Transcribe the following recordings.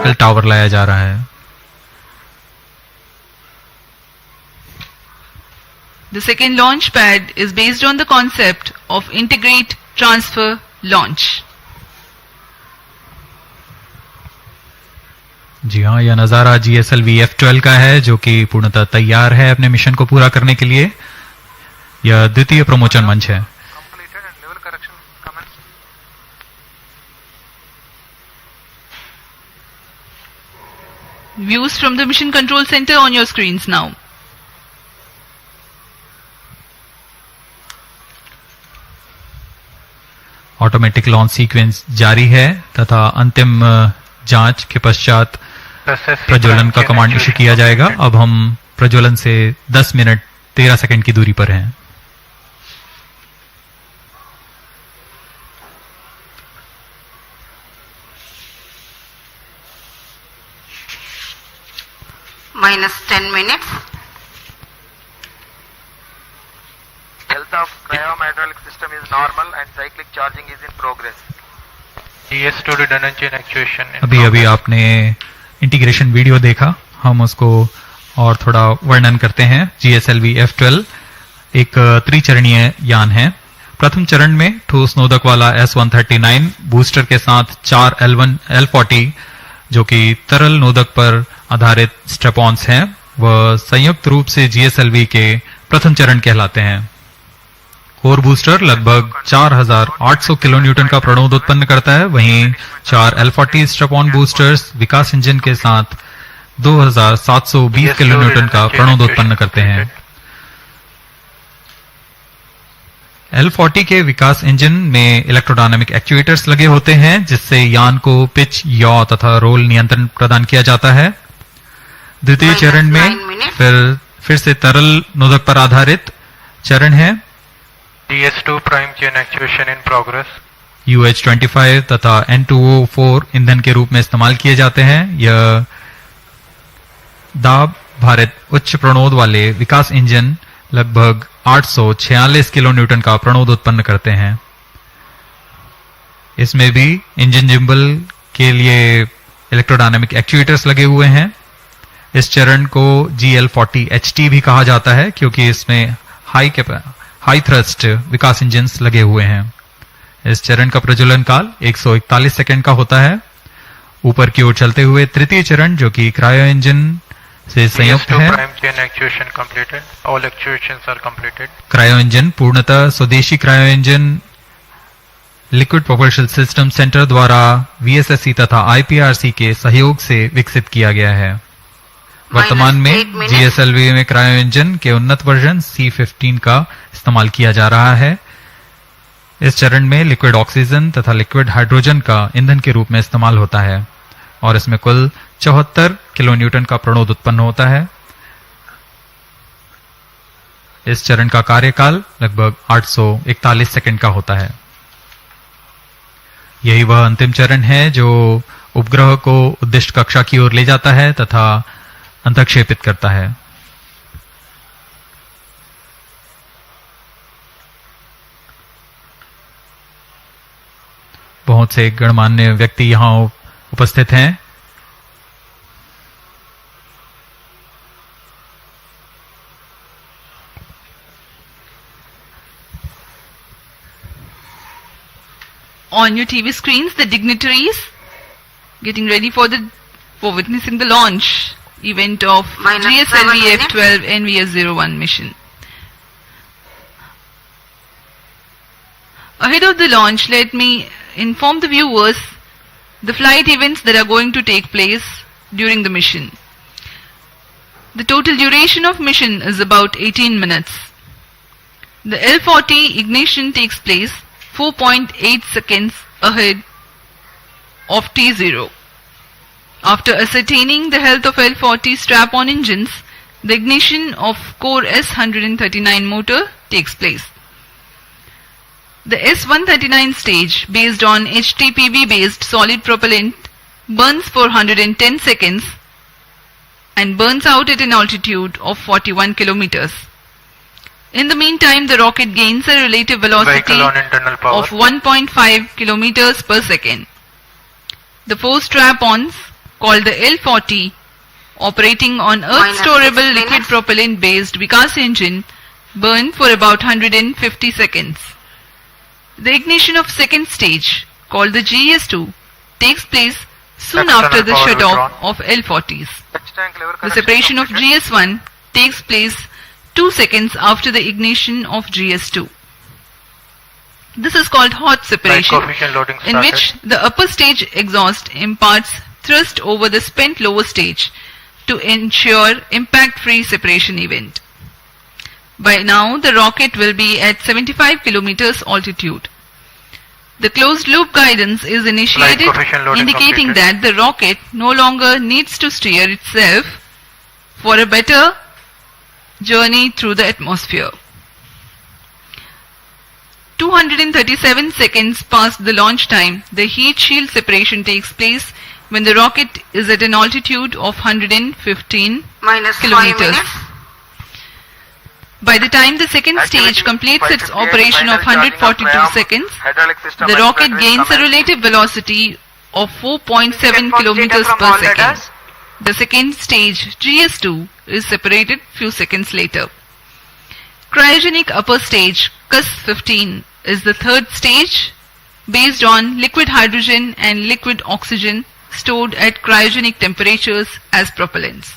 Optical tower लाया जा रहा है। The second launch pad is based on the concept of integrate, transfer, launch. जी हाँ, यह नज़ारा GSLV F12 का है जो कि पूर्णतः तैयार है अपने मिशन को पूरा करने के लिए। यह द्वितीय प्रमोचन मंच है। Views from the Mission Control Center on your screens now. Automatic launch sequence जारी है तथा अंतिम जांच के पश्चात प्रज्वलन का कमांड इशू किया जाएगा। अब हम प्रज्वलन से 10 मिनट 13 सेकंड की दूरी पर हैं। -10 minutes. Health of cryohydraulic system is normal and cyclic charging is in progress. DS2 redundant chain actuation. अभी आपने इंटीग्रेशन वीडियो देखा, हम उसको और थोड़ा वर्णन करते हैं। GSLV F12 एक त्रिचरणीय यान है। प्रथम चरण में ठोस नोदक वाला S139 बूस्टर के साथ 4 L40 जो कि तरल नोदक पर आधारित स्ट्रेपॉन्स हैं, वह संयुक्त रूप से GSLV के प्रथम चरण कहलाते हैं। कोर बूस्टर लगभग 4800 किलो न्यूटन का प्रणोद उत्पन्न करता है, वहीं 4 L40 स्ट्रेपॉन बूस्टर्स विकास इंजन के साथ 2720 किलो न्यूटन का प्रणोद उत्पन्न करते हैं। L40 के विकास इंजन में इलेक्ट्रोडायनामिक एक्चुएटर्स लगे होते हैं जिससे यान को पिच, याव तथा रोल नियंत्रण प्रदान किया जाता है। द्वितीय चरण में फिर से तरल नोदक पर आधारित चरण है। DS2 prime chain actuation in progress. UH-25 तथा N2O4 ईंधन के रूप में इस्तेमाल किए जाते हैं। यह दाब भारित उच्च प्रणोद वाले विकास इंजन लगभग 846 किलो न्यूटन का प्रणोद उत्पन्न करते हैं। इसमें भी इंजन जिम्बल के लिए इलेक्ट्रोडायनामिक एक्चुएटर्स लगे हुए हैं। इस चरण को GL40HT भी कहा जाता है क्योंकि इसमें हाई थ्रस्ट विकास इंजन्स लगे हुए हैं। इस चरण का प्रज्वलन काल 141 सेकंड का होता है। ऊपर की ओर चलते हुए तृतीय चरण जो कि क्रायो इंजन से संयुक्त है। क्रायो इंजन पूर्णतः स्वदेशी cryo engine liquid propulsion system centre द्वारा VSSC तथा IPRC के सहयोग से विकसित किया गया है। वर्तमान में GSLV में क्रायो इंजन के उन्नत वर्जन C15 का इस्तेमाल किया जा रहा है। इस चरण में लिक्विड ऑक्सीजन तथा लिक्विड हाइड्रोजन का ईंधन के रूप में इस्तेमाल होता है और इसमें कुल 74 किलो न्यूटन का प्रणोद उत्पन्न होता है। इस चरण का कार्यकाल लगभग 841 सेकंड का होता है। यही वह अंतिम चरण है जो उपग्रह को उद्दिष्ट कक्षा की ओर ले जाता है तथा अंतक्षेपित करता है। बहुत से गणमान्य व्यक्ति यहां उपस्थित हैं। On your TV screens, the dignitaries getting ready for witnessing the launch event of GSLV F12 NVS-1 mission. Ahead of the launch, let me inform the viewers the flight events that are going to take place during the mission. The total duration of mission is about 18 minutes. The L40 ignition takes place 4.8 seconds ahead of T0. After ascertaining the health of L40 strap-on engines, the ignition of core S139 motor takes place. The S139 stage, based on HTPB-based solid propellant, burns for 110 seconds and burns out at an altitude of 41 kilometers. In the meantime, the rocket gains a relative velocity of 1.5 kilometers per second. The four strap-ons called the L40, operating on Earth Minus storable 6 liquid minutes. propellant based Vikas engine, burn for about 150 seconds. The ignition of second stage, called the GS2, takes place soon External after the power shutoff withdrawn. of L40s. H tank lever The connection separation of completed. GS1 takes place 2 seconds after the ignition of GS2. This is called hot Light separation, coefficient loading in started. which the upper stage exhaust imparts thrust over the spent lower stage to ensure impact-free separation event. By now, the rocket will be at 75 kilometers altitude. The closed loop guidance is initiated, coefficient loading indicating completed. that the rocket no longer needs to steer itself for a better journey through the atmosphere. 237 seconds past the launch time, the heat shield separation takes place when the rocket is at an altitude of 115 Minus 5 kilometers. minutes. By the time the second stage Activity completes its 558, operation of final charging 142 triumph, seconds, hydraulic system the and rocket batteries gains a commenced. relative velocity of 4.7 kilometers from per all second. radars. The second stage, GS2, is separated few seconds later. Cryogenic upper stage, CUS-15, is the third stage based on liquid hydrogen and liquid oxygen stored at cryogenic temperatures as propellants.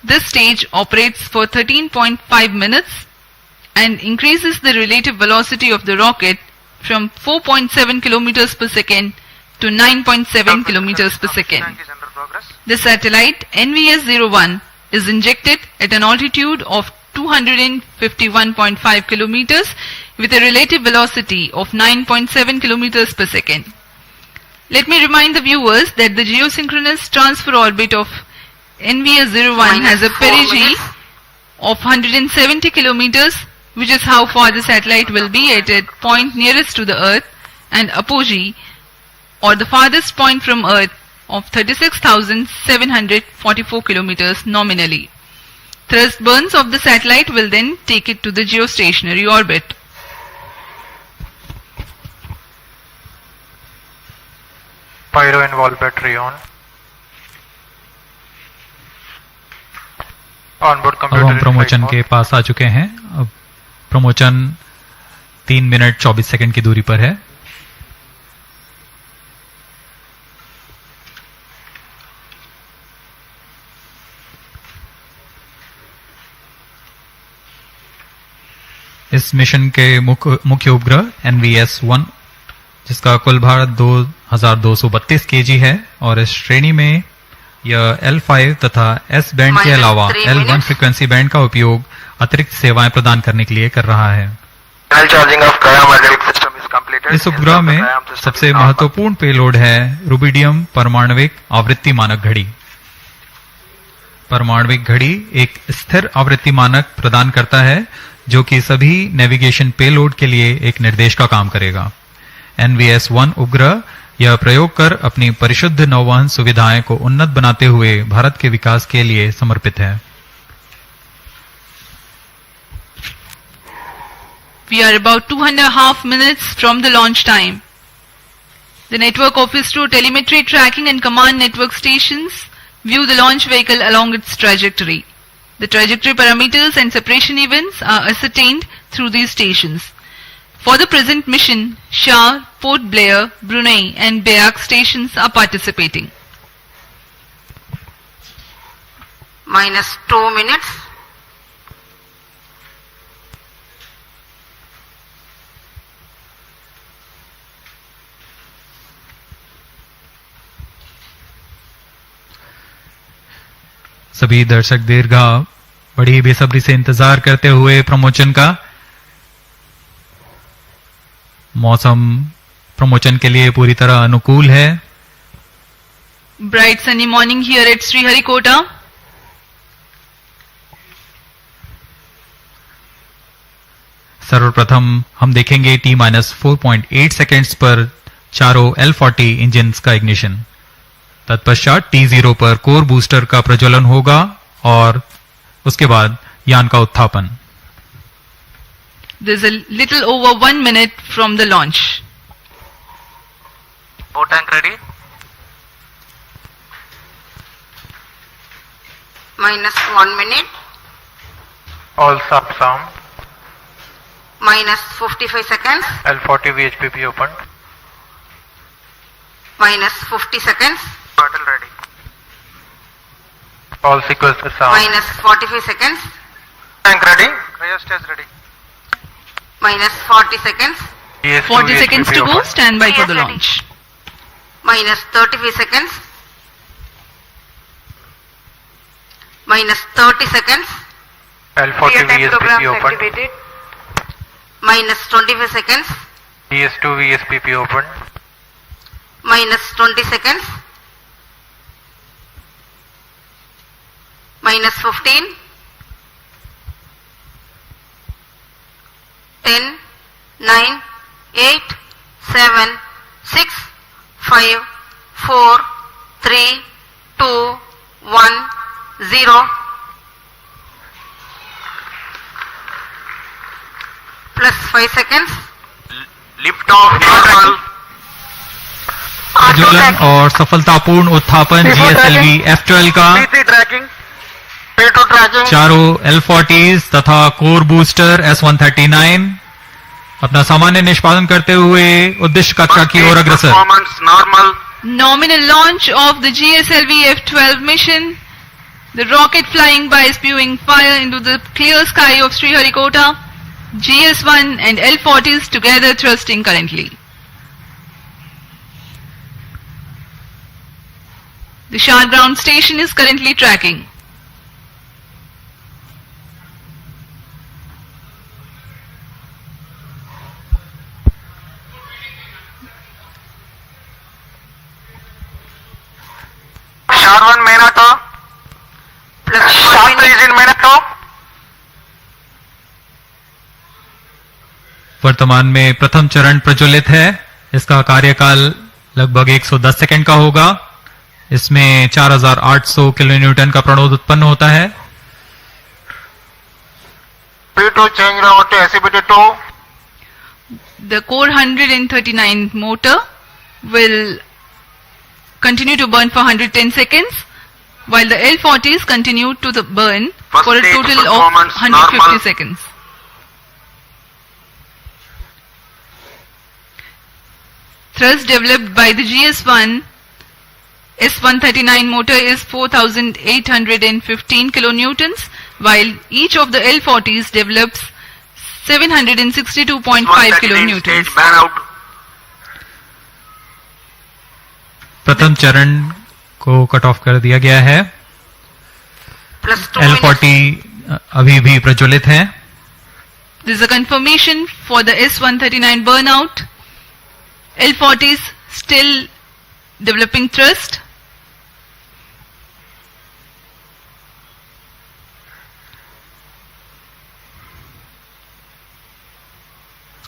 This stage operates for 13.5 minutes and increases the relative velocity of the rocket from 4.7 kilometers per second to 9.7 kilometers per second. Tank is under progress. The satellite NVS-1 is injected at an altitude of 251.5 kilometers with a relative velocity of 9.7 kilometers per second. Let me remind the viewers that the Geosynchronous Transfer Orbit of NVS-1 has a Minus 4 perigee minutes. of 170 kilometers, which is how far the satellite will be at a point nearest to the Earth, and apogee, or the farthest point from Earth, of 36,744 kilometers nominally. Thrust burns of the satellite will then take it to the geostationary orbit. Pyro and wall battery on. Onboard अब computer हम in प्रमोचन flight के mode. पास आ चुके हैं. अब प्रमोचन 3 minute 24 second की दूरी पर है. इस मिशन के मुख्य उपग्रह NVS-1, जिसका कुल भार 2232 केजी है, और इस श्रेणी में यह L5 तथा S बैंड के Minus अलावा 3 L1 minutes. फ्रीक्वेंसी बैंड का उपयोग अतिरिक्त सेवाएं प्रदान करने के लिए कर रहा है. Final charging of cryomagnetic system is completed. इस उपग्रह में सबसे महत्वपूर्ण पेलोड है रुबिडियम परमाणविक आवृत्ति मानक घड़ी. परमाणविक घड़ी एक स्थिर आवृत्ति मानक प्रदान करता है जो कि सभी नेविगेशन पेलोड के लिए एक निर्देश का काम करेगा. NVS-1 उपग्रह यह प्रयोग कर अपनी परिशुद्ध नौवहन सुविधाएं को उन्नत बनाते हुए भारत के विकास के लिए समर्पित है. We are about 2.5 minutes from the launch time. The network of ISRO telemetry tracking and command network stations view the launch vehicle along its trajectory. The trajectory parameters and separation events are ascertained through these stations. For the present mission, Shah, Port Blair, Brunei and Beak stations are participating. Minus 2 minutes. सभी दर्शक दीर्घा बड़ी बेसब्री से इंतजार करते हुए प्रमोचन का. मौसम प्रमोचन के लिए पूरी तरह अनुकूल है. Bright sunny morning here at Sriharikota. सर्वप्रथम हम देखेंगे T-4.8 सेकेंड्स पर चारों L40 इंजिन्स का इग्निशन. तत्पश्चात T0 पर कोर बूस्टर का प्रज्वलन होगा और उसके बाद यान का उत्थापन. There's a little over 1 minute from the launch. Boat tank ready. minus 1 minute, All sub-sound. minus 55 seconds, L40 VHPP opened. minus 50 seconds, Throttle ready. All sequencer sound. minus 45 seconds, Tank ready. Cryostage ready. minus 40 seconds, GS2 40 seconds VHPP to go. opened. Stand by for the Yes, ready. launch. minus 35 seconds, minus 30 seconds, L40 VSPP opened. minus 25 seconds, GS2 VSPP opened. minus 20 seconds, minus 15, 10, 9, 8, 7, 6, 5, 4, 3, 2, 1, 0. Plus 5 seconds. Lift off normal. प्रज्वलन और सफलतापूर्ण उत्थापन GSLV F12 का P3 tracking. P2 tracking. चारों L40s तथा core booster S139 अपना सामान्य निष्पादन करते हुए उद्देश्य कक्षा की ओर अग्रसर। Performance normal. Nominal launch of the GSLV F12 mission. The rocket flying by spewing fire into the clear sky of Sriharikota. GS1 and L40s together thrusting currently. The Shah ground station is currently tracking. Sharwan Menato. Plus 1 Shasta minute. is in Menato. वर्तमान में प्रथम चरण प्रज्वलित है। इसका कार्यकाल लगभग 110 second का होगा। इसमें 4800 किलोन्यूटन का प्रणोद उत्पन्न होता है। P2 change over to SCBT2. The core 139 motor will continue to burn for 110 seconds, while the L40s continue to the burn First for a stage total of performance 150 normal. seconds. Thrust developed by the GS1 S139 motor is 4815 kilonewtons, while each of the L40s develops 762.5 kilonewtons. Stage ban out. प्रथम चरण को cut off कर दिया गया है। Plus 2 minutes. L40 अभी भी प्रज्वलित है। This is a confirmation for the S139 burnout. L40s still developing thrust.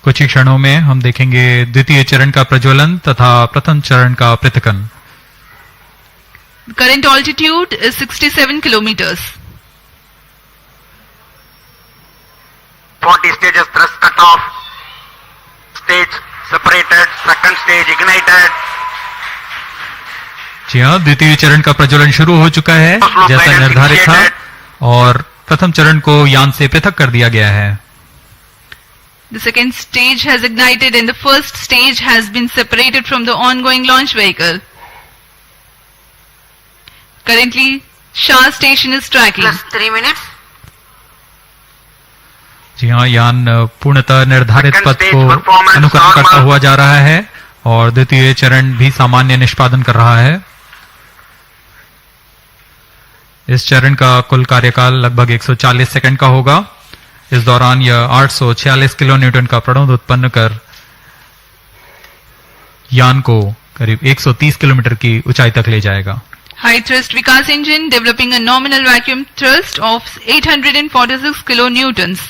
कुछ ही क्षणों में हम देखेंगे द्वितीय चरण का प्रज्वलन तथा प्रथम चरण का पृथक्कन। Current altitude is 67 kilometers. 40 stages thrust cut off. Stage separated. Second stage ignited. जी हाँ, द्वितीय चरण का प्रज्वलन शुरू हो चुका है जैसा निर्धारित था और प्रथम चरण को यान से पृथक कर दिया गया है। The second stage has ignited and the first stage has been separated from the ongoing launch vehicle. Currently, Shah station is tracking. Plus 3 minutes. जी हाँ, यान पूर्णतः निर्धारित Second पथ stage को performance अनुकरण करता normal. हुआ जा रहा है और द्वितीय चरण भी सामान्य निष्पादन कर रहा है। इस चरण का कुल कार्यकाल लगभग 140 सेकंड का होगा। इस दौरान यह 846 किलोन्यूटन का प्रणोद उत्पन्न कर यान को करीब 130 किलोमीटर की ऊंचाई तक ले जाएगा। High thrust Vikas engine developing a nominal vacuum thrust of 846 kilonewtons.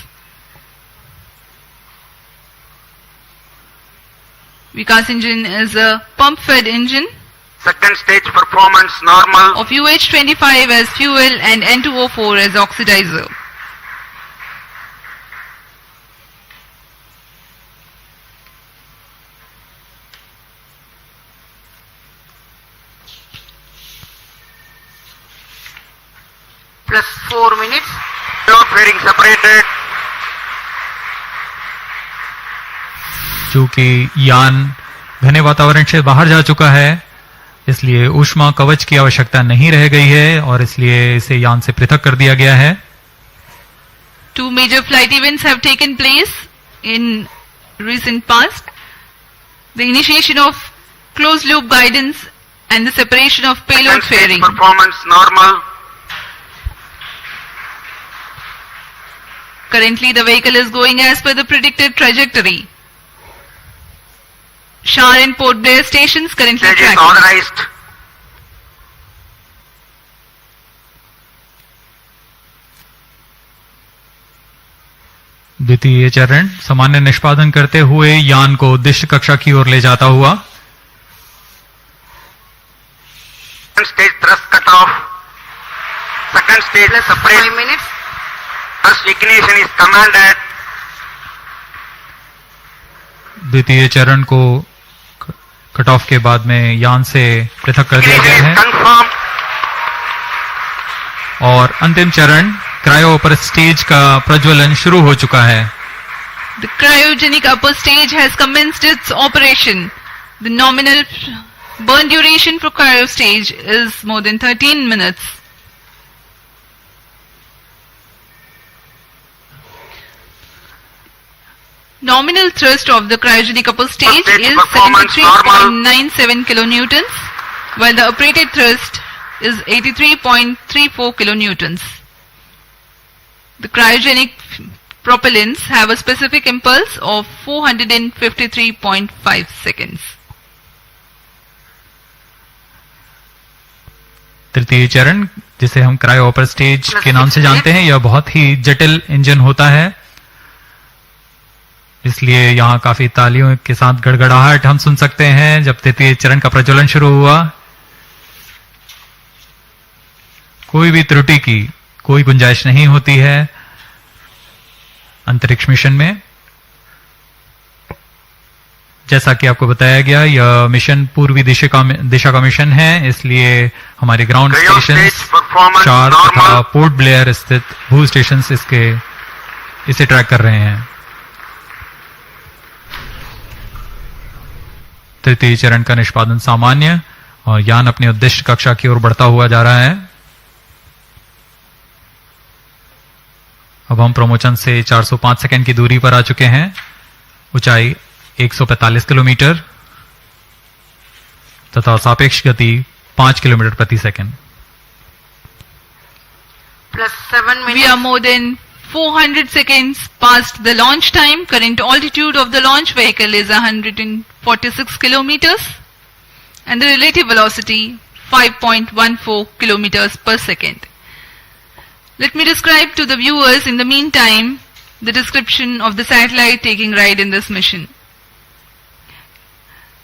Vikas engine is a pump-fed engine Second stage performance normal. of UH25 as fuel and N2O4 as oxidizer. plus 4 minutes. Payload fairing separated. चूंकि यान घने वातावरण से बाहर जा चुका है, इसलिए ऊष्मा कवच की आवश्यकता नहीं रह गई है और इसलिए इसे यान से पृथक कर दिया गया है। Two major flight events have taken place in recent past. The initiation of closed loop guidance and the separation of payload Second stage fairing. performance normal. Currently the vehicle is going as per the predicted trajectory. Shar and Port Blair stations currently Stage is tracking. authorized. द्वितीय चरण सामान्य निष्पादन करते हुए यान को उद्दिष्ट कक्षा की ओर ले जाता हुआ। Second stage thrust cutoff. Second stage Plus separate. 5 minutes. Thrust ignition is commanded. द्वितीय चरण को कट ऑफ के बाद में यान से पृथक कर दिया गया Ignition है is confirmed. और अंतिम चरण क्रायो अपर स्टेज का प्रज्वलन शुरू हो चुका है। The cryogenic upper stage has commenced its operation. The nominal burn duration for cryo stage is more than 13 minutes. Nominal thrust of the cryogenic upper stage Stage is performance normal. 73.97 kilonewtons, while the operated thrust is 83.34 kilonewtons. The cryogenic propellants have a specific impulse of 453.5 seconds. तृतीय चरण जिसे हम cryo upper stage के नाम से जानते हैं, यह बहुत ही जटिल इंजन होता है, इसलिए यहाँ काफी तालियों के साथ गड़गड़ाहट हम सुन सकते हैं जब तृतीय चरण का प्रज्वलन शुरू हुआ। कोई भी त्रुटि की कोई गुंजाइश नहीं होती है अंतरिक्ष मिशन में। जैसा कि आपको बताया गया, यह मिशन पूर्वी दिशा का मिशन है, इसलिए हमारे ground Cryo station stage performance चार तथा normal. पोर्ट ब्लेयर स्थित भू स्टेशन इसे ट्रैक कर रहे हैं। तृतीय चरण का निष्पादन सामान्य और यान अपनी उद्दिष्ट कक्षा की ओर बढ़ता हुआ जा रहा है। अब हम प्रमोचन से 405 सेकंड की दूरी पर आ चुके हैं। ऊंचाई 145 किलोमीटर तथा सापेक्ष गति 5 किलोमीटर प्रति second. Plus 7 minutes. We are more than 400 seconds past the launch time. Current altitude of the launch vehicle is 146 kilometers and the relative velocity 5.14 kilometers per second. Let me describe to the viewers in the meantime the description of the satellite taking ride in this mission.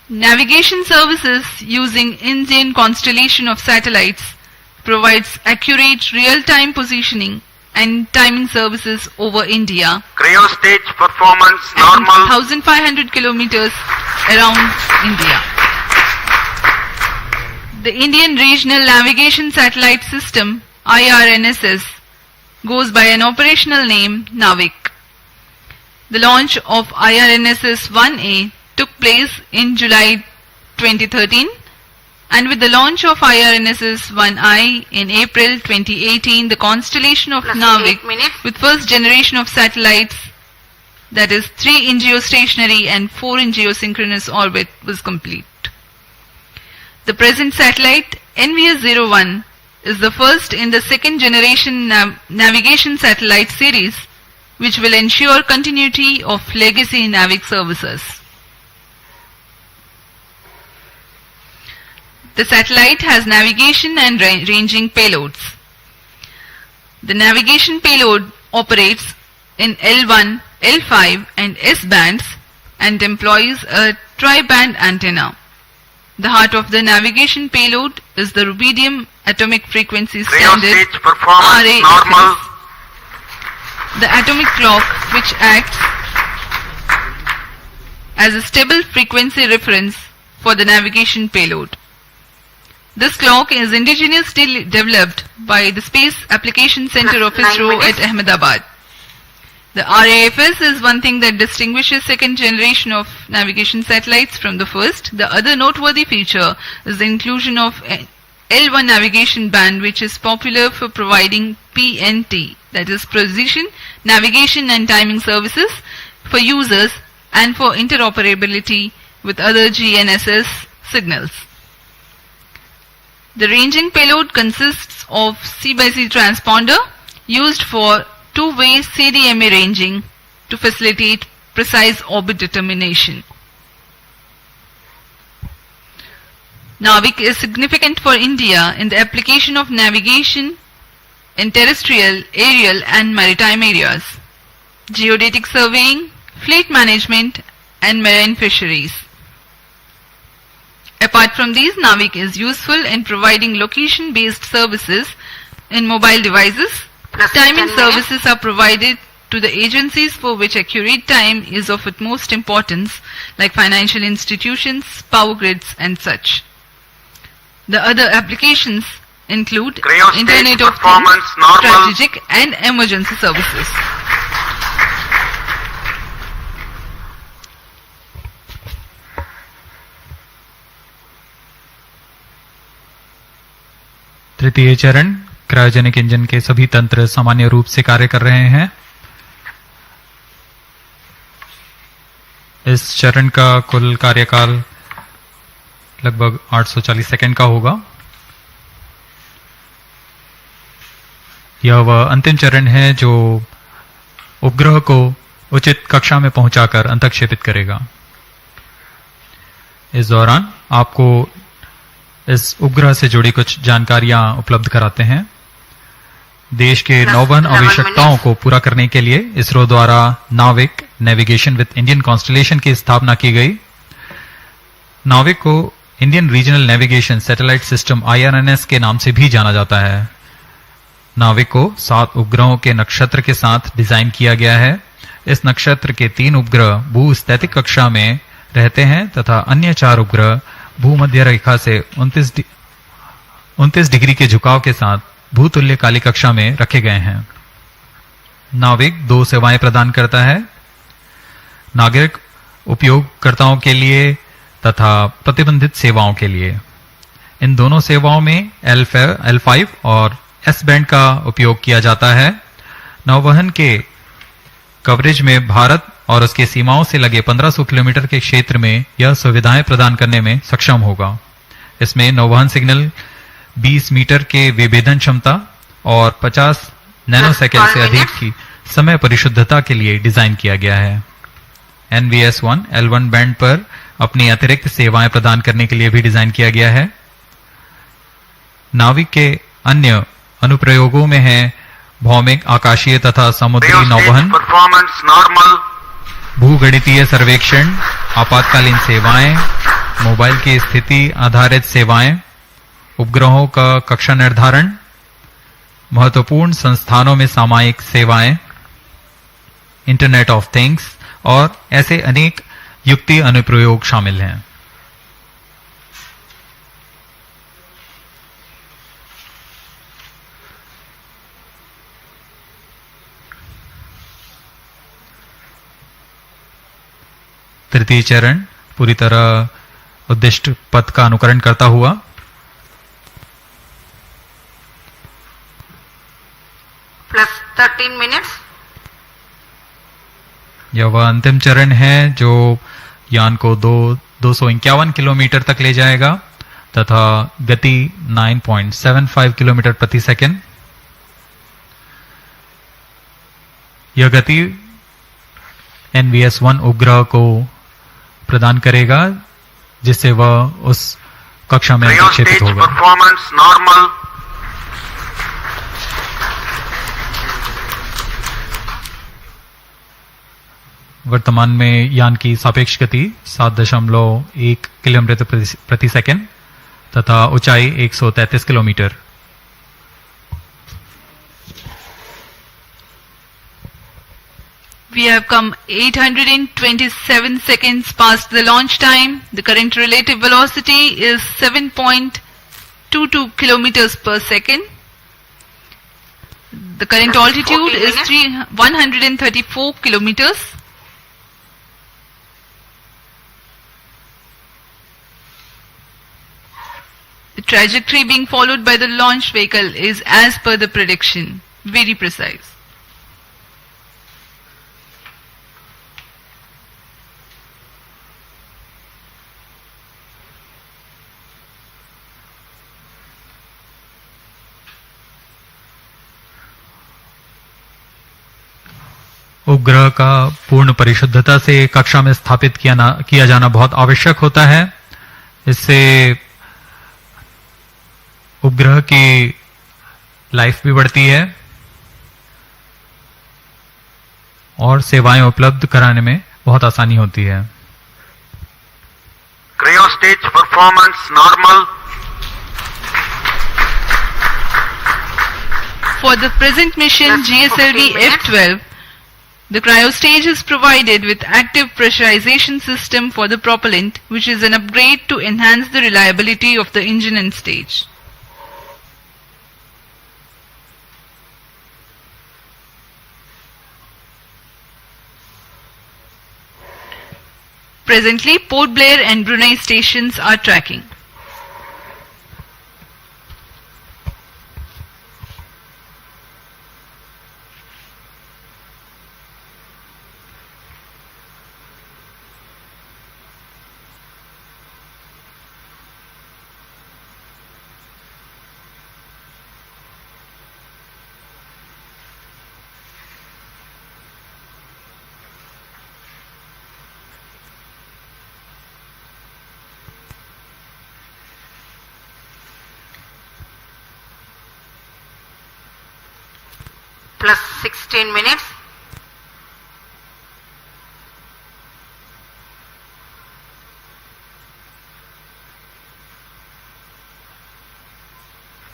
Navigation services using Indian Constellation of satellites provides accurate real-time positioning and timing services over India Cryo stage performance and normal. 1500 kilometers around India. The Indian Regional Navigation Satellite System IRNSS goes by an operational name Navic. The launch of IRNSS 1A took place in July 2013, and with the launch of IRNSS 1I in April 2018, the constellation of Plus Navic 8 minutes. with first generation of satellites, that is 3 in geostationary and 4 in geosynchronous orbit, was complete. The present satellite NVS-1 is the first in the second generation navigation satellite series, which will ensure continuity of legacy Navic services. The satellite has navigation and ranging payloads. The navigation payload operates in L1, L5 and S bands and employs a tri-band antenna. The heart of the navigation payload is the rubidium atomic frequency Cryo standard stage performance normal. RAFS. The atomic clock, which acts as a stable frequency reference for the navigation payload. This clock is indigenously developed by the Space Application Center of Plus 9 ISRO at minutes. Ahmedabad. The RAFS is one thing that distinguishes second generation of navigation satellites from the first. The other noteworthy feature is the inclusion of L1 navigation band, which is popular for providing PNT, that is precision, navigation and timing services for users and for interoperability with other GNSS signals. The ranging payload consists of C/C transponder used for two-way CDMA ranging to facilitate precise orbit determination. Navic is significant for India in the application of navigation in terrestrial, aerial and maritime areas, geodetic surveying, fleet management and marine fisheries. Apart from these, Navic is useful in providing location-based services in mobile devices. Plus Timing 10 minutes. services are provided to the agencies for which accurate time is of utmost importance, like financial institutions, power grids and such. The other applications include Cryostage Internet of performance Things, normal. strategic and emergency services. तृतीय चरण, cryogenic engine के सभी तंत्र सामान्य रूप से कार्य कर रहे हैं। इस चरण का कुल कार्यकाल लगभग 840 सेकंड का होगा। यह वह अंतिम चरण है जो उपग्रह को उचित कक्षा में पहुंचाकर अंतःक्षेपित करेगा। इस दौरान आपको इस उपग्रह से जुड़ी कुछ जानकारियां उपलब्ध कराते हैं। देश के नौवहन आवश्यकताओं को पूरा करने के लिए इसरो द्वारा नाविक नेविगेशन विद इंडियन कॉन्स्टलेशन की स्थापना की गई। नाविक को Indian regional navigation satellite system IRNS के नाम से भी जाना जाता है। नाविक को 7 उपग्रहों के नक्षत्र के साथ डिजाइन किया गया है। इस नक्षत्र के 3 उपग्रह भूस्थैतिक कक्षा में रहते हैं तथा अन्य 4 उपग्रह भूमध्य रेखा से 29 डिग्री के झुकाव के साथ भूतुल्य काली कक्षा में रखे गए हैं। नाविक 2 सेवाएं प्रदान करता है, नागरिक उपयोगकर्ताओं के लिए तथा प्रतिबंधित सेवाओं के लिए। इन दोनों सेवाओं में L5 और S बैंड का उपयोग किया जाता है। नौवहन के कवरेज में भारत और उसके सीमाओं से लगे 1500 किलोमीटर के क्षेत्र में यह सुविधाएं प्रदान करने में सक्षम होगा। इसमें नौवहन सिग्नल 20 मीटर के विभेदन क्षमता और 50 नैनोसेकंड से अधिक की समय परिशुद्धता के लिए डिजाइन किया गया है। NVS-1 L1 बैंड पर अपनी अतिरिक्त सेवाएं प्रदान करने के लिए भी डिजाइन किया गया है। नाविक के अन्य अनुप्रयोगों में है भौमिक, आकाशीय तथा समुद्री नौवहन, परफॉर्मेंस नॉर्मल, भूगणितीय सर्वेक्षण, आपातकालीन सेवाएं, मोबाइल की स्थिति आधारित सेवाएं, उपग्रहों का कक्षा निर्धारण, महत्वपूर्ण संस्थानों में सामयिक सेवाएं, इंटरनेट ऑफ थिंग्स और ऐसे अनेक युक्ति अनुप्रयोग शामिल हैं। तृतीय चरण पूरी तरह उद्दिष्ट पथ का अनुकरण करता हुआ plus 13 minutes. यह वह अंतिम चरण है जो यान को 251 किलोमीटर तक ले जाएगा तथा गति 9.75 किलोमीटर प्रति सेकंड। यह गति NVS-1 उपग्रह को प्रदान करेगा जिससे वह उस कक्षा में अंतःक्षेपित क्रायोस्टेज होगा। परफॉर्मेंस नॉर्मल, वर्तमान में यान की सापेक्ष गति 7.1 किलोमीटर प्रति सेकंड तथा ऊंचाई 133 kilometre. We have come 827 seconds past the launch time. The current relative velocity is 7.8 22 kilometers per second. The current altitude is 134 kilometers. The trajectory being followed by the launch vehicle is as per the prediction, very precise. उपग्रह का पूर्ण परिशुद्धता से कक्षा में स्थापित किया जाना बहुत आवश्यक होता है। इससे उपग्रह की लाइफ भी बढ़ती है और सेवाएं उपलब्ध कराने में बहुत आसानी होती है। Cryo stage performance normal. For the present mission GSLV F12, the cryo stage is provided with active pressurization system for the propellant, which is an upgrade to enhance the reliability of the engine and stage. Presently, Port Blair and Brunei stations are tracking. Plus 16 minutes.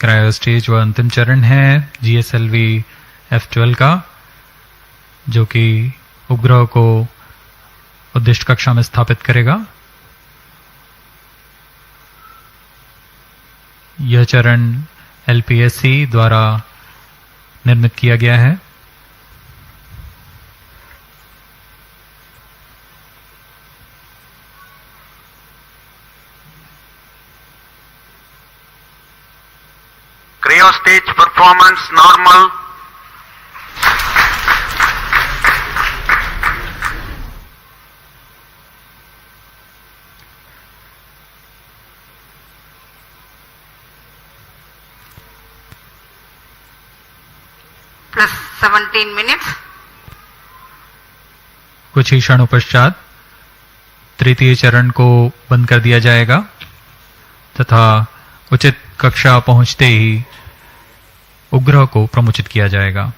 Cryo stage व अंतिम चरण है GSLV F12 का, जो कि उपग्रह को उद्दिष्ट कक्षा में स्थापित करेगा। यह चरण LPSC द्वारा निर्मित किया गया है। Cryo stage performance normal. Plus 17 minutes. कुछ ही क्षणों पश्चात तृतीय चरण को बंद कर दिया जाएगा तथा उचित कक्षा पहुंचते ही उपग्रह को प्रमुचित किया जाएगा।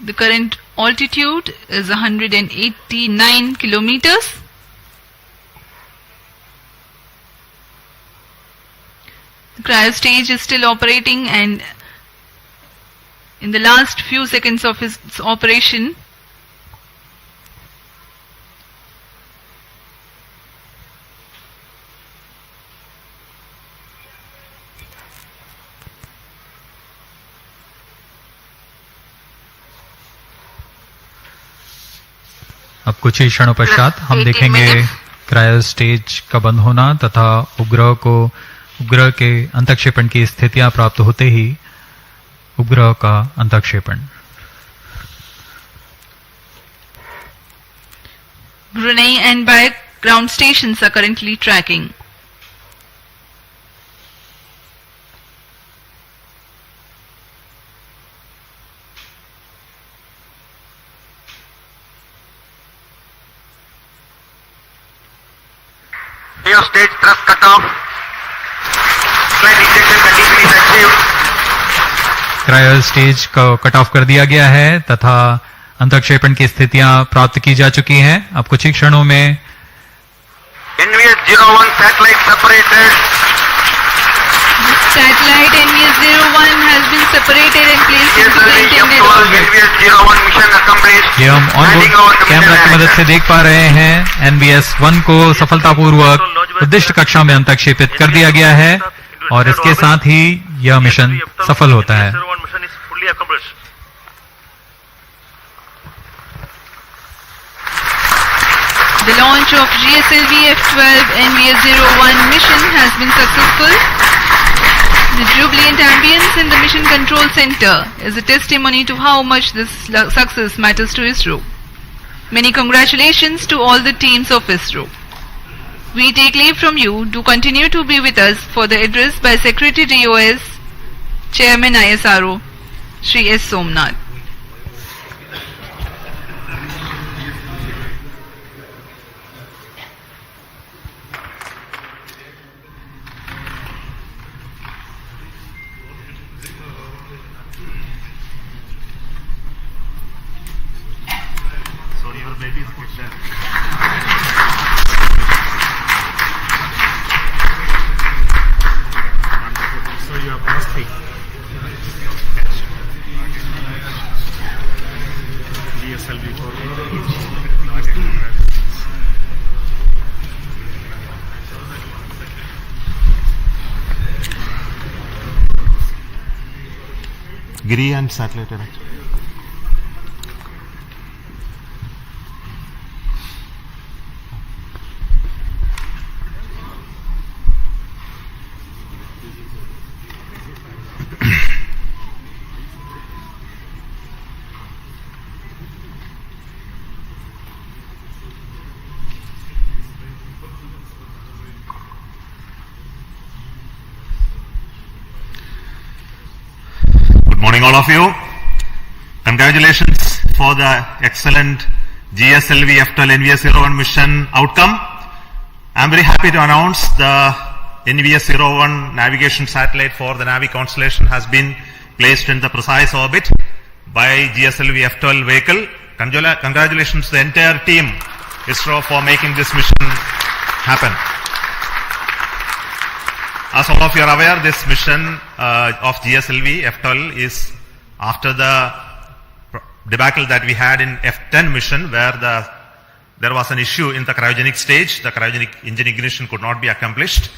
The current altitude is 189 kilometers. The cryo stage is still operating, and in the last few seconds of its operation, अब कुछ ही क्षणों पश्चात हम देखेंगे क्रायो स्टेज का बंद होना तथा उपग्रह के अंतःक्षेपण की स्थितियां प्राप्त होते ही उपग्रह का अंतःक्षेपण। Brunei and Bayak ground stations are currently tracking. Cryo stage thrust cutoff. Flight injection condition is achieved. Cryo stage को कट ऑफ कर दिया गया है तथा अंतःक्षेपण की स्थितियां प्राप्त की जा चुकी हैं। अब कुछ ही क्षणों में NVS-01 satellite separated. The satellite NVS-01 has been separated and placed into the GSLV intended F12 orbit. NVS-1 mission accomplished. ये हम Handing on over to camera की Mr. मदद से देख पा रहे हैं NVS-1 को सफलतापूर्वक उद्दिष्ट कक्षा में अंतक्षेपित कर दिया गया है और इसके साथ ही यह मिशन सफल होता है. NVS-1 mission is fully accomplished. The launch of GSLV F12 NVS-1 mission has been successful. The jubilant ambience in the Mission Control Center is a testimony to how much this success matters to ISRO. Many congratulations to all the teams of ISRO. We take leave from you. Do continue to be with us for the address by Secretary DOS, Chairman ISRO, Shri S. Somnath. So your baby is put there. So you are plastic. GSLV Giri and satellite director. Good morning, all of you. Congratulations for the excellent GSLV F12 NVS-1 mission outcome. I am very happy to announce the NVS-1 navigation satellite for the Navic constellation has been placed in the precise orbit by GSLV F12 vehicle. Congratulations to the entire team ISRO for making this mission happen. As all of you are aware, this mission of GSLV F12 is after the debacle that we had in F10 mission, where there was an issue in the cryogenic stage. The cryogenic engine ignition could not be accomplished.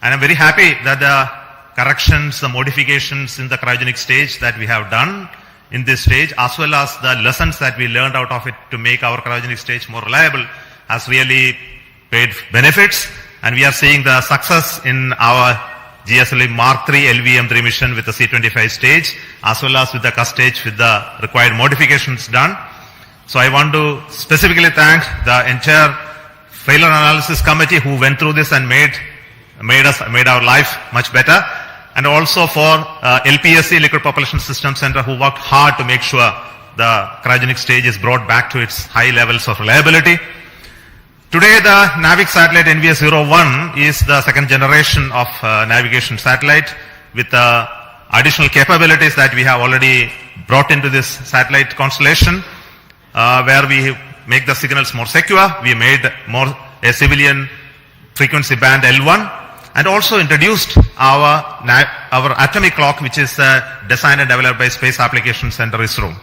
And I'm very happy that the corrections, the modifications in the cryogenic stage that we have done in this stage, as well as the lessons that we learned out of it to make our cryogenic stage more reliable, has really paid benefits. And we are seeing the success in our GSLV Mark III LVM3 mission with the C25 stage, as well as with the CUS stage with the required modifications done. So I want to specifically thank the entire failure analysis committee who went through this and made our life much better. And also for LPSC, Liquid Propulsion System Center, who worked hard to make sure the cryogenic stage is brought back to its high levels of reliability. Today, the Navic satellite NVS-1 is the second generation of navigation satellite with additional capabilities that we have already brought into this satellite constellation, where we make the signals more secure. We made a civilian frequency band L1, and also introduced our atomic clock, which is designed and developed by Space Applications Center ISRO.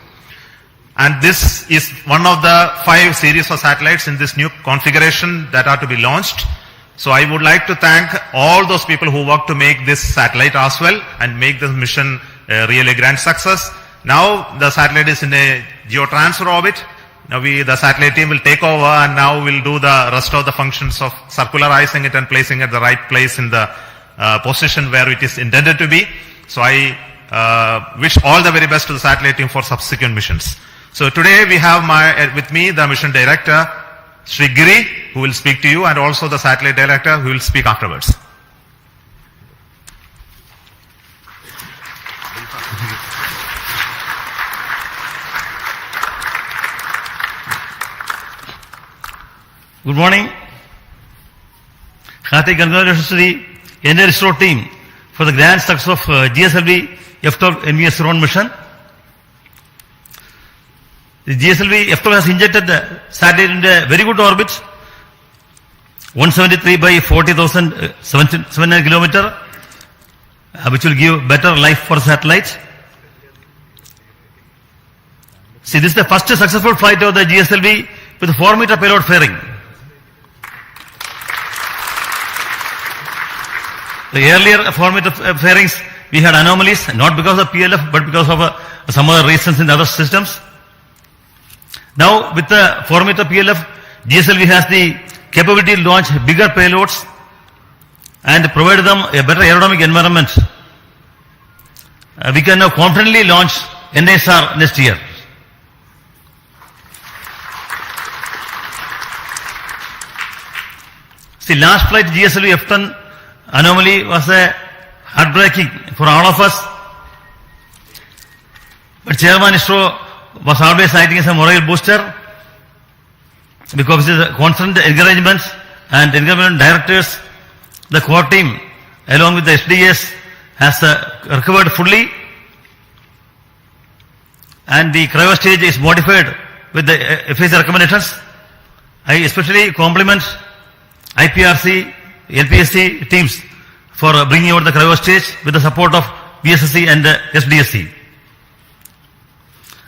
And this is one of the 5 series of satellites in this new configuration that are to be launched. So I would like to thank all those people who worked to make this satellite as well and make this mission a really grand success. Now the satellite is in a geotransfer orbit. Now the satellite team will take over, and now we'll do the rest of the functions of circularizing it and placing it at the right place in the position where it is intended to be. So I wish all the very best to the satellite team for subsequent missions. So today we have with me the mission director, Shri Giri, who will speak to you, and also the satellite director who will speak afterwards. Good morning. Hearty congratulations to the entire ISRO team for the grand success of GSLV F12 NVS-1 mission. The GSLV F12 has injected the satellite into a very good orbit, 173 by 40,700 kilometers, which will give better life for satellite. See, this is the first successful flight of the GSLV with 4-meter payload fairing. The earlier 4-meter fairings, we had anomalies, not because of PLF, but because of some other reasons in the other systems. Now, with the 4-meter PLF, GSLV has the capability to launch bigger payloads and provide them a better aerodynamic environment. We can now confidently launch NISR next year. See, last flight GSLV F10 anomaly was heartbreaking for all of us. But Chairman ISRO was always acting as a moral booster because of the constant encouragement and encouragement directors. The core team, along with the SDS, has recovered fully, and the cryo stage is modified with the FAC recommendations. I especially compliment IPRC, LPSC teams for bringing out the cryo stage with the support of BSSC and SDSC.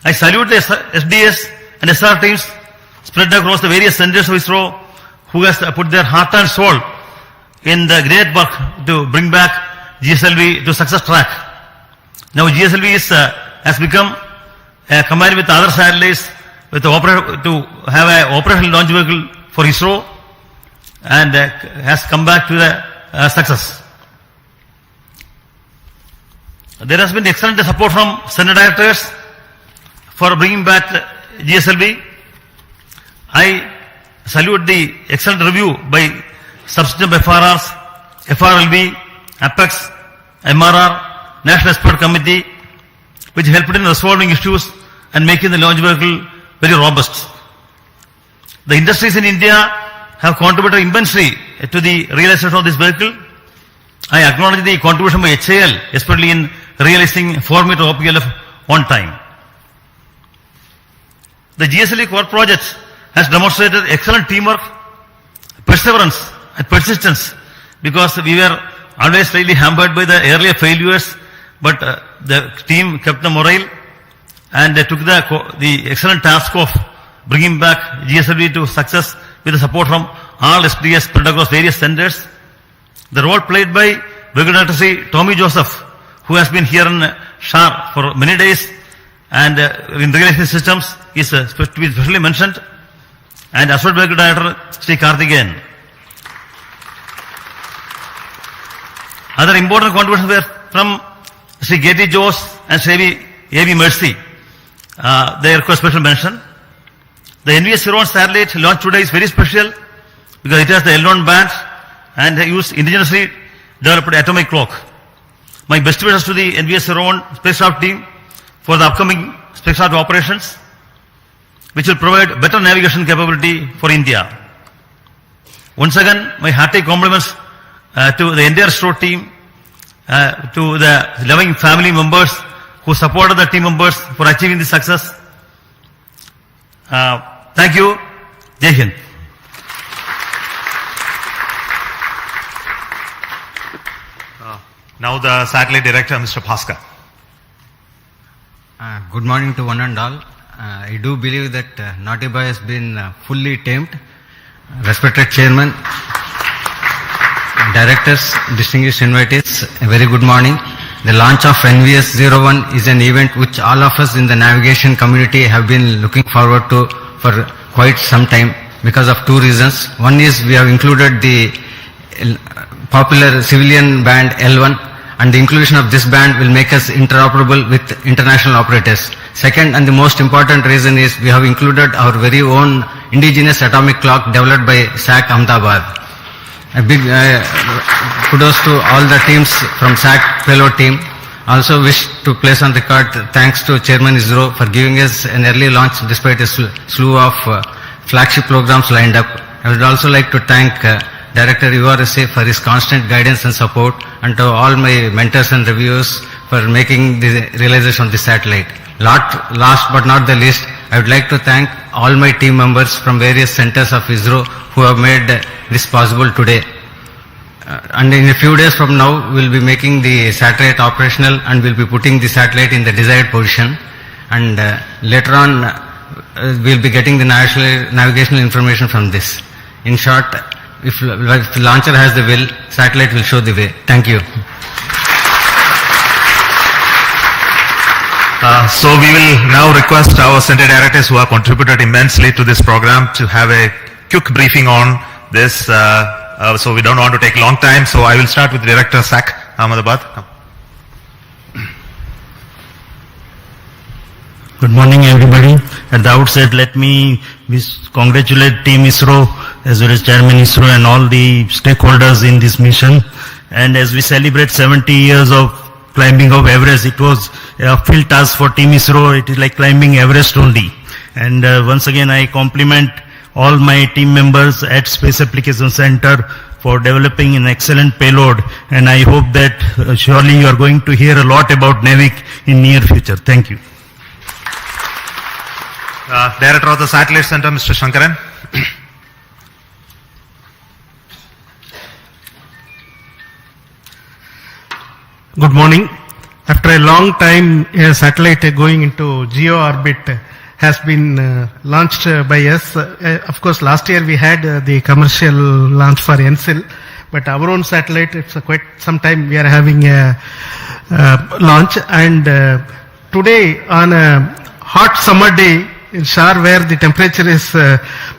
I salute the SDS and SR teams spread across the various centers of ISRO who has put their heart and soul in the great work to bring back GSLV to success track. Now GSLV has become combined with other satellites with to have an operational launch vehicle for ISRO, and has come back to the success. There has been excellent support from center directors for bringing back GSLV. I salute the excellent review by subsystem FRRs, FRLV, Apex, MRR, National Expert Committee, which helped in resolving issues and making the launch vehicle very robust. The industries in India have contributed immensely to the realization of this vehicle. I acknowledge the contribution by HAL, especially in realizing 4-meter OPLF on time. The GSLV core project has demonstrated excellent teamwork, perseverance and persistence, because we were always slightly hampered by the earlier failures, but the team kept the morale and they took the excellent task of bringing back GSLV to success with the support from all SDS spread across various centers. The role played by Brigadier Secretary Tommy Joseph, who has been here in SHAR for many days and in regulation systems, is to be specially mentioned, and Associate Brigadier Director Sri Karthikeyan. Other important contributions were from Sri G.T. Jose and Sri A.B. Mercy. They require special mention. The NVS-1 satellite launched today is very special because it has the L1 band and they use indigenously developed atomic clock. My best wishes to the NVS-1 spacecraft team for the upcoming spacecraft operations, which will provide better navigation capability for India. Once again, my hearty compliments to the entire ISRO team, to the loving family members who supported the team members for achieving this success. Thank you. Jai Hind. Now the satellite director, Mr. Bhaskar. Good morning to one and all. I do believe that Naughty Boy has been fully tamed. Respected Chairman, Directors, distinguished invitees, a very good morning. The launch of NVS-1 is an event which all of us in the navigation community have been looking forward to for quite some time because of two reasons. One is we have included the popular civilian band L1, and the inclusion of this band will make us interoperable with international operators. Second, and the most important reason is we have included our very own indigenous atomic clock developed by SAC Ahmedabad. A big kudos to all the teams from SAC payload team. Also wish to place on record thanks to Chairman ISRO for giving us an early launch despite a slew of flagship programs lined up. I would also like to thank Director URSA for his constant guidance and support, and to all my mentors and reviewers for making the realization of the satellite. Last but not the least, I would like to thank all my team members from various centers of ISRO who have made this possible today. And in a few days from now, we'll be making the satellite operational and we'll be putting the satellite in the desired position. and later on we'll be getting the navigational information from this. In short, if the launcher has the will, satellite will show the way. Thank you. So we will now request our center directors who have contributed immensely to this program to have a quick briefing on this. So we don't want to take long time. So I will start with Director SAC, Ahmedabad. Good morning, everybody. At the outset, let me congratulate Team ISRO as well as Chairman ISRO and all the stakeholders in this mission. And as we celebrate 70 years of climbing of Everest, it was a field task for Team ISRO. It is like climbing Everest only. And once again, I compliment all my team members at Space Application Center for developing an excellent payload. And I hope that surely you are going to hear a lot about Navic in near future. Thank you. Director of the Satellite Center, Mr. Shankaran. Good morning. After a long time, a satellite going into geo orbit has been launched by us. Of course, last year we had the commercial launch for NCIL, but our own satellite, it's quite some time we are having a launch. And today, on a hot summer day in Shar, where the temperature is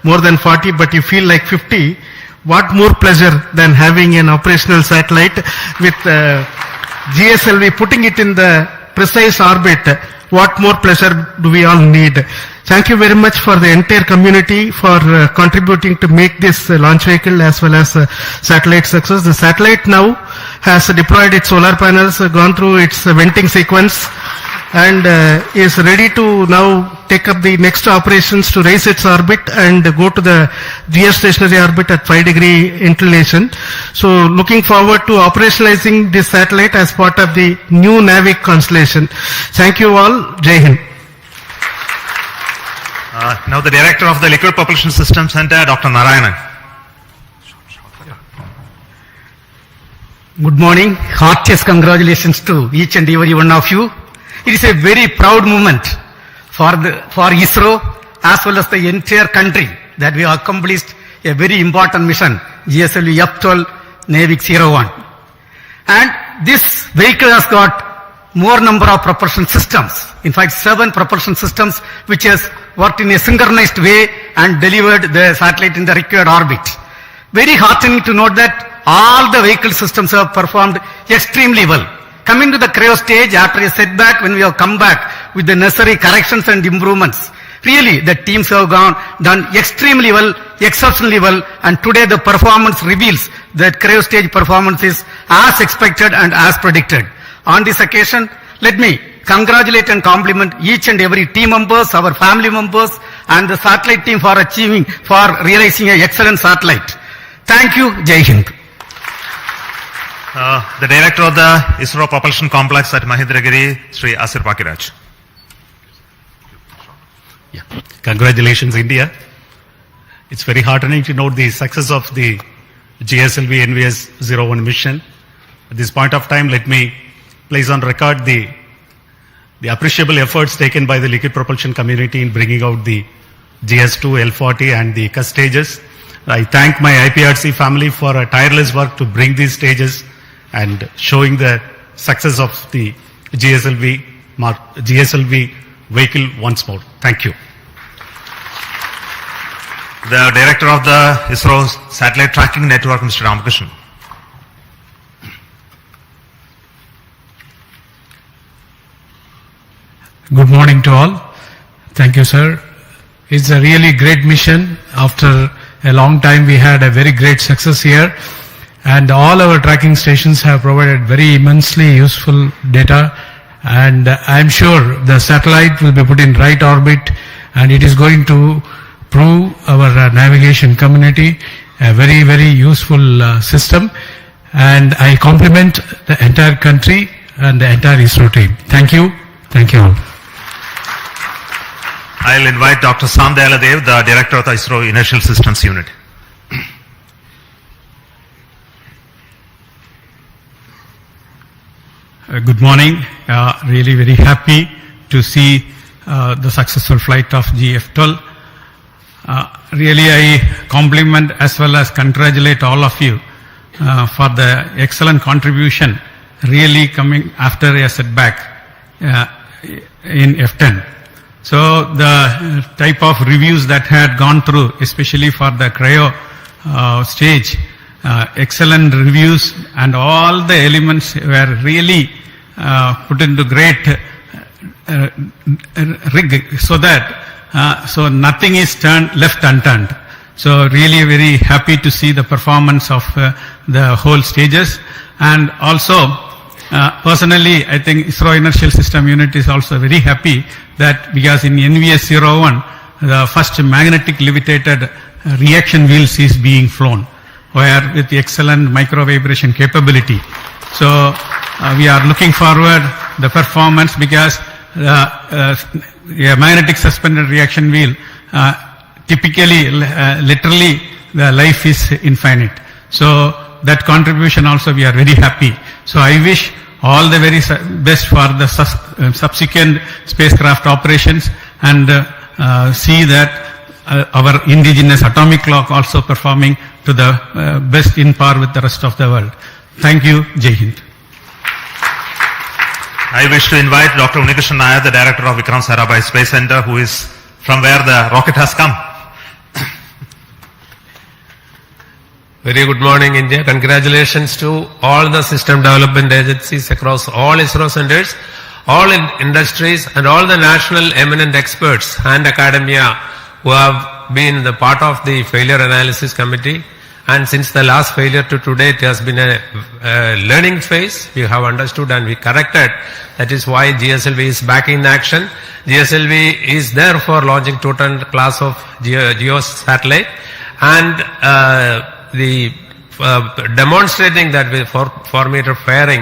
more than 40, but you feel like 50, what more pleasure than having an operational satellite with GSLV, putting it in the precise orbit. What more pleasure do we all need? Thank you very much for the entire community for contributing to make this launch vehicle as well as satellite success. The satellite now has deployed its solar panels, gone through its venting sequence, and is ready to now take up the next operations to raise its orbit and go to the geostationary orbit at 5-degree inclination. So looking forward to operationalizing this satellite as part of the new Navic constellation. Thank you all. Jai Hind. Now the Director of the Liquid Propulsion System Center, Dr. Narayanan. Good morning. Heartiest congratulations to each and every one of you. It is a very proud moment for ISRO as well as the entire country that we have accomplished a very important mission, GSLV F12 Navic 01. And this vehicle has got more number of propulsion systems. In fact, 7 propulsion systems which has worked in a synchronized way and delivered the satellite in the required orbit. Very heartening to note that all the vehicle systems have performed extremely well. Coming to the cryo stage, after a setback, when we have come back with the necessary corrections and improvements, really the teams have done extremely well, exceptionally well, and today the performance reveals that cryo stage performance is as expected and as predicted. On this occasion, let me congratulate and compliment each and every team members, our family members, and the satellite team for realizing an excellent satellite. Thank you. Jai Hind. The Director of the ISRO Propulsion Complex at Mahendragiri, Sri Asir Pakiraj. Yeah. Congratulations, India. It's very heartening to note the success of the GSLV NVS-1 mission. At this point of time, let me place on record the appreciable efforts taken by the liquid propulsion community in bringing out the GS2, L40 and the CUS stages. I thank my IPRC family for a tireless work to bring these stages and showing the success of the GSLV vehicle once more. Thank you. The Director of the ISRO Satellite Tracking Network, Mr. Ramakrishnan. Good morning to all. Thank you, sir. It's a really great mission. After a long time, we had a very great success here. And all our tracking stations have provided very immensely useful data. And I'm sure the satellite will be put in right orbit, and it is going to prove our navigation community a very, very useful system. And I compliment the entire country and the entire ISRO team. Thank you. Thank you all. I'll invite Dr. Sam Dayaladev, the Director of the ISRO Inertial Systems Unit. Good morning. Really very happy to see the successful flight of GF-12. Really, I compliment as well as congratulate all of you for the excellent contribution, really coming after a setback in F10. So the type of reviews that had gone through, especially for the cryo stage, excellent reviews, and all the elements were really put into great rig, so that so nothing is left unturned. So really very happy to see the performance of the whole stages. And also personally, I think ISRO Inertial System Unit is also very happy that because in NVS-1 the first magnetic levitated reaction wheels is being flown, where with the excellent micro vibration capability. So we are looking forward the performance, because a magnetic suspended reaction wheel typically literally the life is infinite. So that contribution also we are very happy. So I wish all the very best for the subsequent spacecraft operations, and see that our indigenous atomic clock also performing to the best in par with the rest of the world. Thank you. Jai Hind. I wish to invite Dr. Unikrishan Nair, the director of Vikram Sarabhai Space Center, who is from where the rocket has come. Very good morning, India. Congratulations to all the system development agencies across all ISRO centers, all industries, and all the national eminent experts and academia who have been the part of the failure analysis committee. And since the last failure to today, it has been a learning phase. We have understood and we corrected. That is why GSLV is back in action. GSLV is there for launching total class of GEO satellite, and the demonstrating that with 4-meter fairing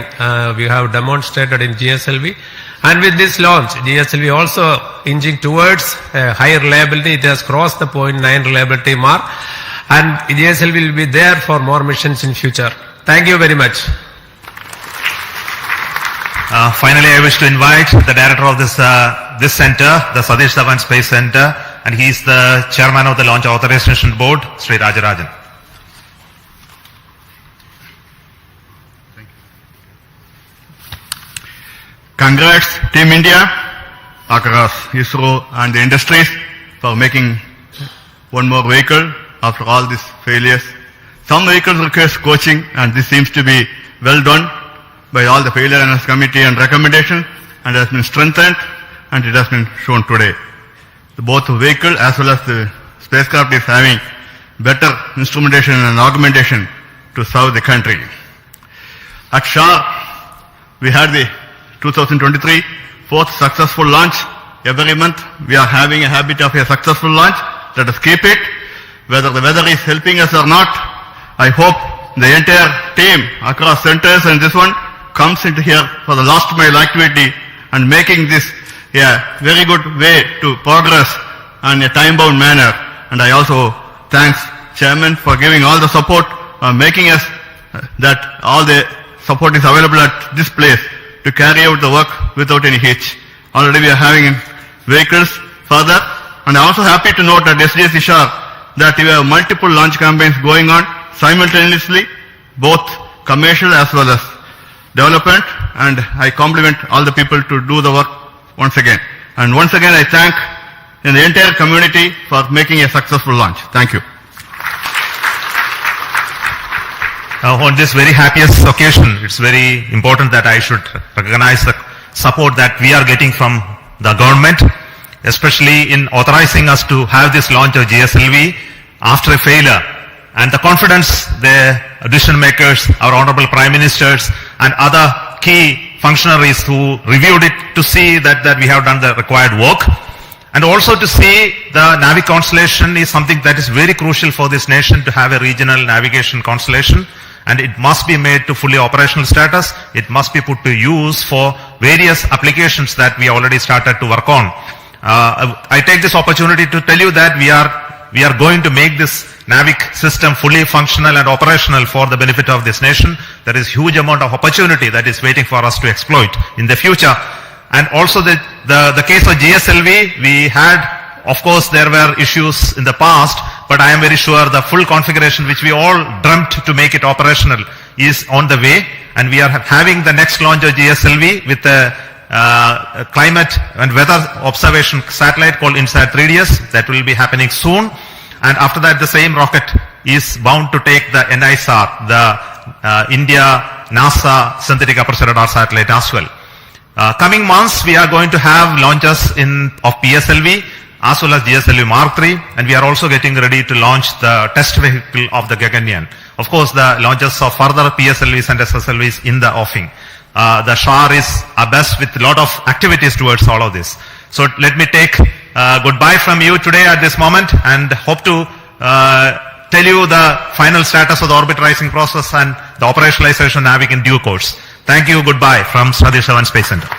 we have demonstrated in GSLV. And with this launch, GSLV also inching towards higher reliability. It has crossed the 0.9 reliability mark, and GSLV will be there for more missions in future. Thank you very much. Finally, I wish to invite the director of this center, the Satish Dhawan Space Center, and he is the chairman of the Launch Authorization Board, Sri Rajarajan. Congrats Team India across ISRO and the industries for making one more vehicle after all these failures. Some vehicles require coaching, and this seems to be well done by all the failure analysis committee and recommendation, and has been strengthened, and it has been shown today. Both the vehicle as well as the spacecraft is having better instrumentation and augmentation to serve the country. At SHAR, we had the 2023 fourth successful launch. Every month we are having a habit of a successful launch. Let us keep it. Whether the weather is helping us or not, I hope the entire team across centers and this one comes into here for the last mile activity and making this a very good way to progress in a time-bound manner. And I also thanks Chairman for giving all the support, making us that all the support is available at this place to carry out the work without any hitch. Already we are having vehicles further, and I am also happy to note at SGS Ishar that we have multiple launch campaigns going on simultaneously, both commercial as well as development, and I compliment all the people to do the work once again. And once again I thank the entire community for making a successful launch. Thank you. On this very happiest occasion, it's very important that I should recognize the support that we are getting from the government, especially in authorizing us to have this launch of GSLV after a failure, and the confidence the decision makers, our honorable prime ministers and other key functionaries who reviewed it to see that we have done the required work. And also to see the Navic constellation is something that is very crucial for this nation to have a regional navigation constellation, and it must be made to fully operational status. It must be put to use for various applications that we already started to work on. I take this opportunity to tell you that we are going to make this Navic system fully functional and operational for the benefit of this nation. There is huge amount of opportunity that is waiting for us to exploit in the future. And also the case of GSLV, we had, of course, there were issues in the past, but I am very sure the full configuration which we all dreamt to make it operational is on the way, and we are having the next launch of GSLV with a climate and weather observation satellite called INSAT 3DS that will be happening soon. And after that, the same rocket is bound to take the NISR, the India NASA synthetic aperture radar satellite as well. Coming months, we are going to have launches of PSLV as well as GSLV Mark III, and we are also getting ready to launch the test vehicle of the Gaganyaan. Of course, the launches of further PSLVs and SSLVs in the offing. The SHAR is abreast with a lot of activities towards all of this. So let me take goodbye from you today at this moment, and hope to tell you the final status of the orbit rising process and the operationalization of Navic in due course. Thank you, goodbye from Satish Dhawan Space Center.